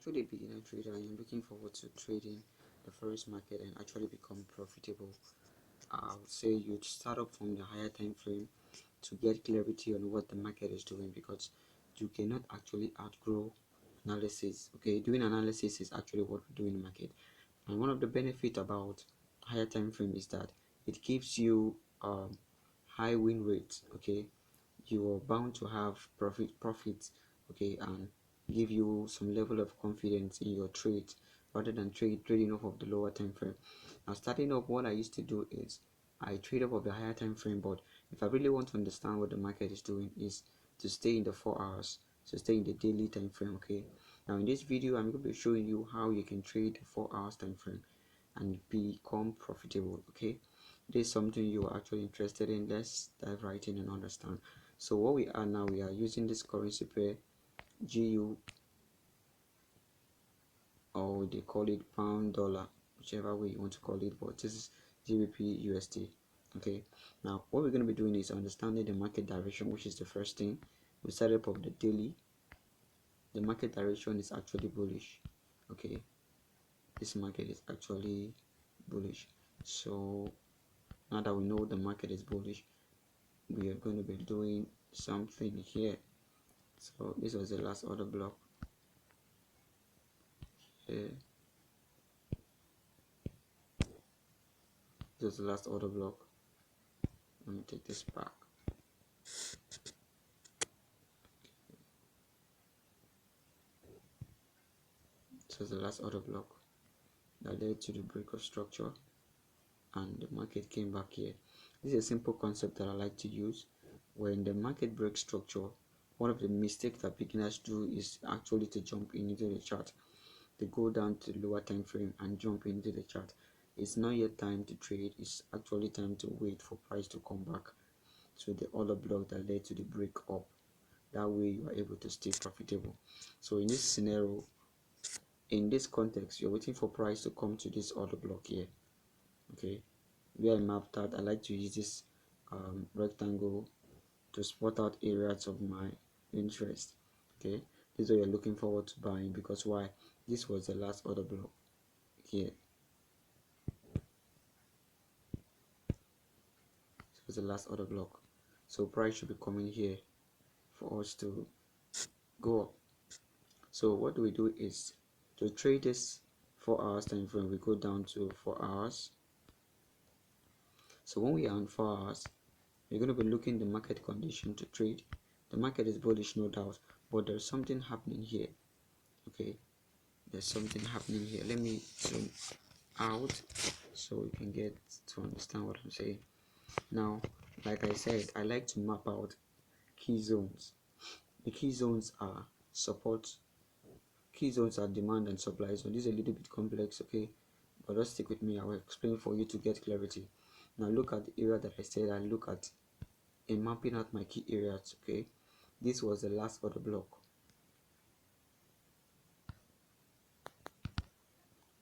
actually a beginner trader and you're looking forward to trading the forex market and actually become profitable, I would say you'd start up from the higher time frame to get clarity on what the market is doing, because you cannot actually outgrow analysis. Okay, doing analysis is actually what we do in the market, and one of the benefits about higher time frame is that it gives you high win rates. Okay, you are bound to have profits. Okay, and give you some level of confidence in your trade rather than trading off of the lower time frame. Now, starting up, what I used to do is I trade off of the higher time frame, but if I really want to understand what the market is doing, is to stay in the 4 hours, so stay in the daily time frame. Okay, now in this video I'm going to be showing you how you can trade the 4 hours time frame and become profitable. Okay, this is something you are actually interested in. Let's dive right in and understand. So what we are now, we are using this currency pair GU, or they call it pound dollar, whichever way you want to call it, but this is GBP USD. Okay, now what we're going to be doing is understanding the market direction, which is the first thing. We set up of the daily. The market direction is actually bullish. Okay, this market is actually bullish. So now that we know the market is bullish, we are going to be doing something here. So this was the last order block here. This was the last order block. Let me take this back. This was the last order block that led to the break of structure, and the market came back here. This is a simple concept that I like to use. When the market breaks structure, one of the mistakes that beginners do is actually to jump into the chart. They go down to the lower time frame and jump into the chart. It's not yet time to trade. It's actually time to wait for price to come back to the order block that led to the break up. That way you are able to stay profitable. So in this scenario, in this context, you're waiting for price to come to this order block here. Okay, where I mapped out, I like to use this rectangle to spot out areas of my interest. Okay, this is what you're looking forward to buying, because why? This was the last order block here. This was the last order block, so price should be coming here for us to go up. So what do we do is to trade this 4 hours time frame, we go down to 4 hours. So when we are on 4 hours, you're going to be looking the market condition to trade. The market is bullish, no doubt, but there's something happening here. Okay, there's something happening here. Let me zoom out so you can get to understand what I'm saying. Now, like I said, I like to map out key zones. The key zones are support, key zones are demand and supply zone. This is a little bit complex, okay, but just stick with me. I will explain for you to get clarity. Now look at the area that I said I look at in mapping out my key areas. Okay, this was the last order block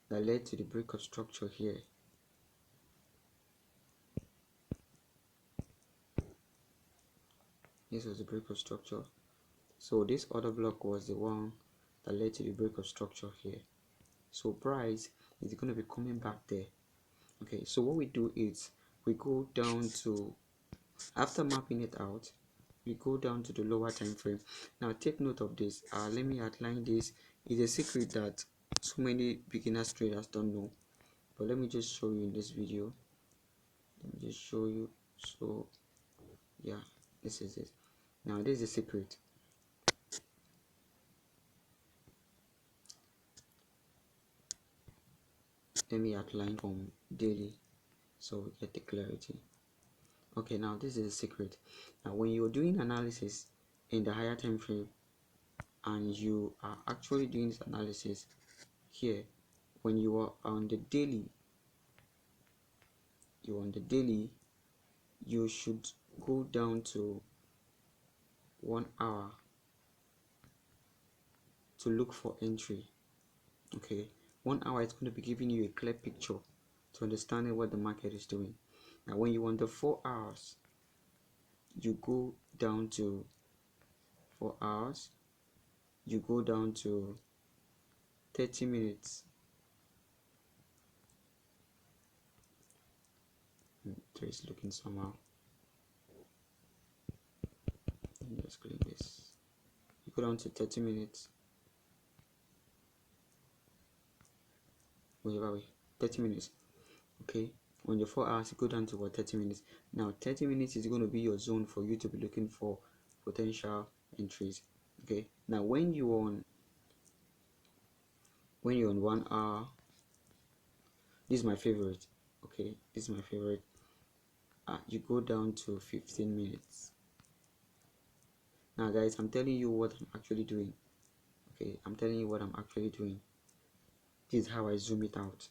that led to the break of structure here. This was the break of structure. So this order block was the one that led to the break of structure here. So price is going to be coming back there. Okay, so what we do is we go down to, after mapping it out, we go down to the lower time frame. Now take note of this. Let me outline this. It's a secret that so many beginners traders don't know, but let me just show you in this video. Let me just show you. So yeah, this is it. Now this is the secret. Let me outline from daily so we get the clarity. Okay, now this is the secret. Now when you're doing analysis in the higher time frame and you are actually doing this analysis here, when you are on the daily, you should go down to 1 hour to look for entry. Okay, 1 hour is going to be giving you a clear picture to understanding what the market is doing. Now when you want the 4 hours, you go down to 4 hours, you go down to 30 minutes. It is looking somehow. Just click this. You go down to 30 minutes. Wait, 30 minutes. Okay, on your 4 hours, you go down to what, 30 minutes. Now 30 minutes is going to be your zone for you to be looking for potential entries. Okay, now when you're on 1 hour, this is my favorite. Okay, this is my favorite. You go down to 15 minutes. Now guys, I'm telling you what I'm actually doing. Okay, I'm telling you what I'm actually doing. This is how I zoom it out.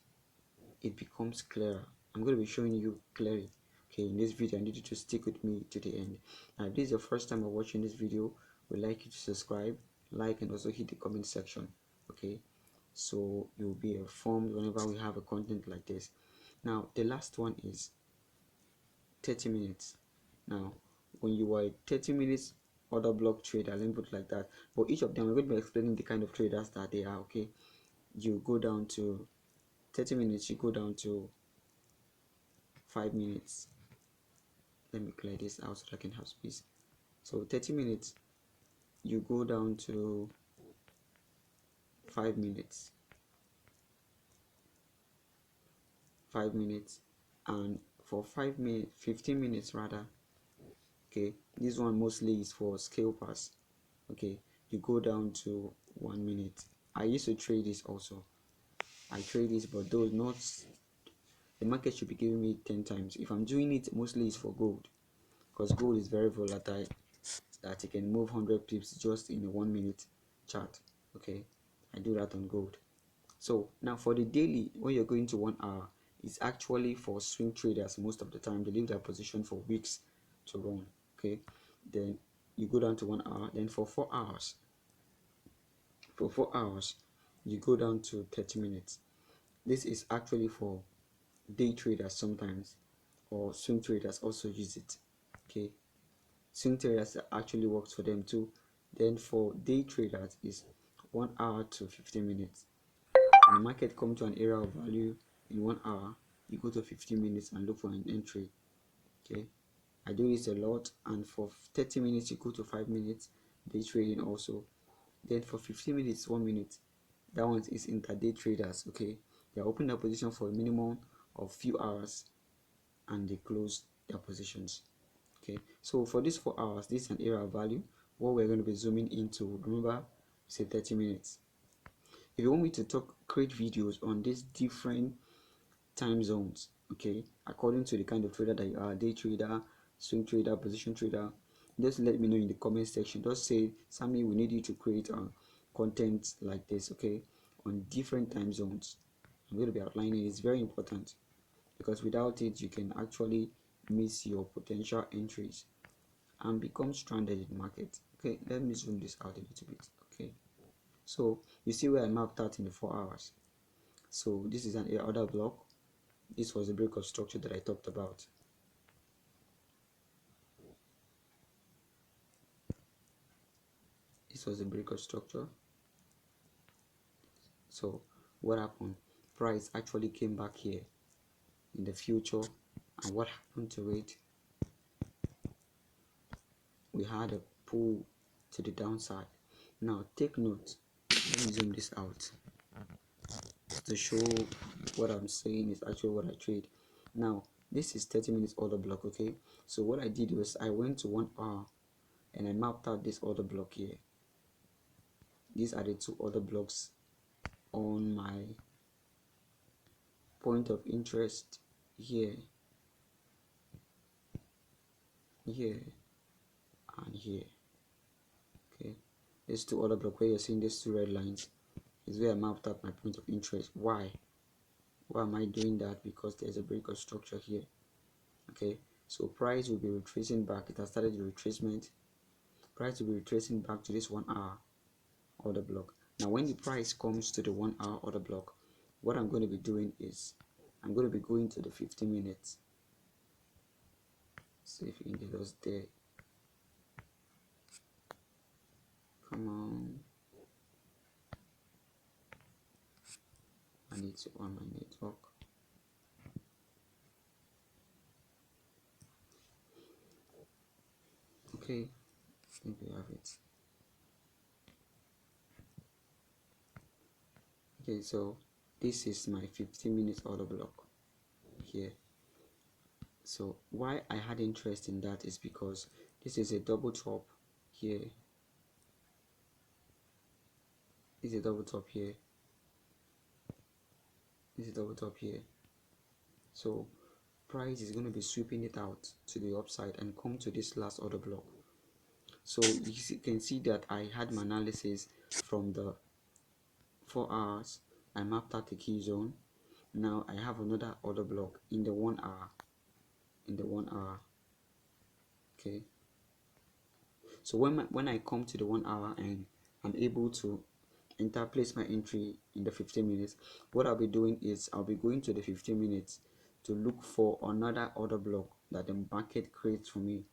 It becomes clearer. I'm going to be showing you clearly. Okay, in this video I need you to stick with me to the end. Now if this is your first time of watching this video, we'd like you to subscribe, like, and also hit the comment section. Okay, so you'll be informed whenever we have a content like this. Now the last one is 30 minutes. Now when you are 30 minutes order block trader, let me put it like that, for each of them we're going to be explaining the kind of traders that they are. Okay, you go down to 30 minutes, you go down to 5 minutes. Let me clear this out so I can have space. So 30 minutes, you go down to 5 minutes. 5 minutes, and for 5 minutes, 15 minutes rather. Okay, this one mostly is for scalpers. Okay, you go down to 1 minute. I used to trade this also. I trade this, but those not, the market should be giving me 10 times. If I'm doing it, mostly it's for gold, because gold is very volatile, that it can move 100 pips just in a 1 minute chart. Okay, I do that on gold. So now for the daily, when you're going to 1 hour, it's actually for swing traders. Most of the time they leave their position for weeks to run. Okay, then you go down to 1 hour. Then for 4 hours, you go down to 30 minutes. This is actually for day traders sometimes, or swing traders also use it. Okay, swing traders actually works for them too. Then for day traders is 1 hour to 15 minutes. When the market come to an area of value in 1 hour, you go to 15 minutes and look for an entry. Okay, I do this a lot. And for 30 minutes, you go to 5 minutes day trading also. Then for 15 minutes, 1 minute, that one is intraday traders. Okay, they open their position for a minimum of few hours and they close their positions. Okay, so for these 4 hours, this is an area of value. What we're going to be zooming into, remember, say 30 minutes. If you want me to create videos on these different time zones, okay, according to the kind of trader that you are, day trader, swing trader, position trader, just let me know in the comment section. Just say, Sammy, we need you to create content like this, okay, on different time zones. I'm going to be outlining it. It's very important, because without it you can actually miss your potential entries and become stranded in the market. Okay, let me zoom this out a little bit. Okay, so you see where I mapped out in the 4 hours. So this is an order block. This was the break of structure that I talked about. This was the break of structure. So what happened? Price actually came back here in the future, and what happened to it? We had a pull to the downside. Now take note. Let me zoom this out to show what I'm saying is actually what I trade. Now this is 30 minutes order block. Okay, so what I did was I went to 1 hour and I mapped out this order block here. These are the 2 order blocks on my point of interest here, here, and here. Okay, these 2 order block where you're seeing these 2 red lines is where I mapped out my point of interest. Why am I doing that? Because there's a break of structure here. Okay, so price will be retracing back. It has started the retracement. Price will be retracing back to this 1 hour order block. Now when the price comes to the 1 hour order block, what I'm going to be doing is I'm going to be going to the 15 minutes. See if you can get us there. Come on. need to on my network. Okay, I think we have it. Okay, so this is my 15-minute order block here. So why I had interest in that is because this is a double top here. This is a double top here. This is a double top here. So price is going to be sweeping it out to the upside and come to this last order block. So you can see that I had my analysis from the 4 hours. I mapped out the key zone. Now I have another order block in the 1 hour. In the 1 hour. Okay. So when I come to the 1 hour and I'm able to place my entry in the 15 minutes, what I'll be doing is I'll be going to the 15 minutes to look for another order block that the market creates for me.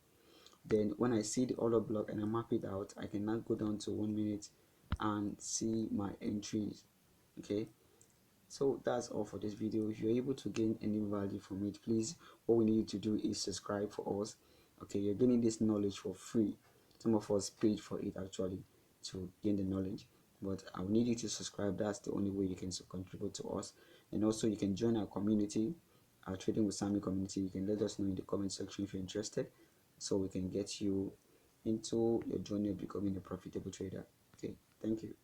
Then when I see the order block and I map it out, I can now go down to 1 minute and see my entries. Okay, so that's all for this video. If you're able to gain any value from it, please, what we need to do is subscribe for us. Okay, you're getting this knowledge for free. Some of us paid for it actually to gain the knowledge, but I will need you to subscribe. That's the only way you can contribute to us. And also you can join our community, our Trading with Sammy community. You can let us know in the comment section if you're interested, so we can get you into your journey of becoming a profitable trader. Okay, thank you.